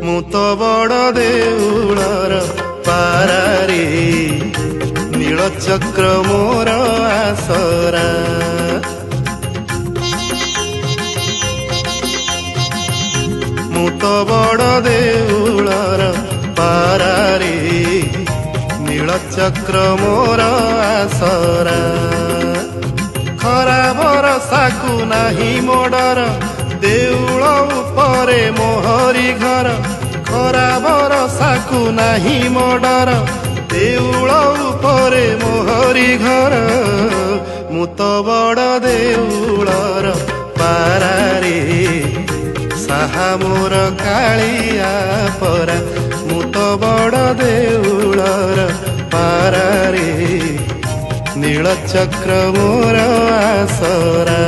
मु तो बड़ देउलर पारारी नील चक्र मोर आसरा। मु तो बड़ देउलर पारारी नील चक्र मोर आसरा। खरा भरसाकु नाही मोडर देउल उपरे मोहरी घर। खरा भरसाकु नाही मोडर देउल उपरे मोहरी घर। मु तो बड़ देउलर पारारी साहा मोर कालिया परा। मु तो बड़ देउलर पारारी नील चक्र मोर आसरा।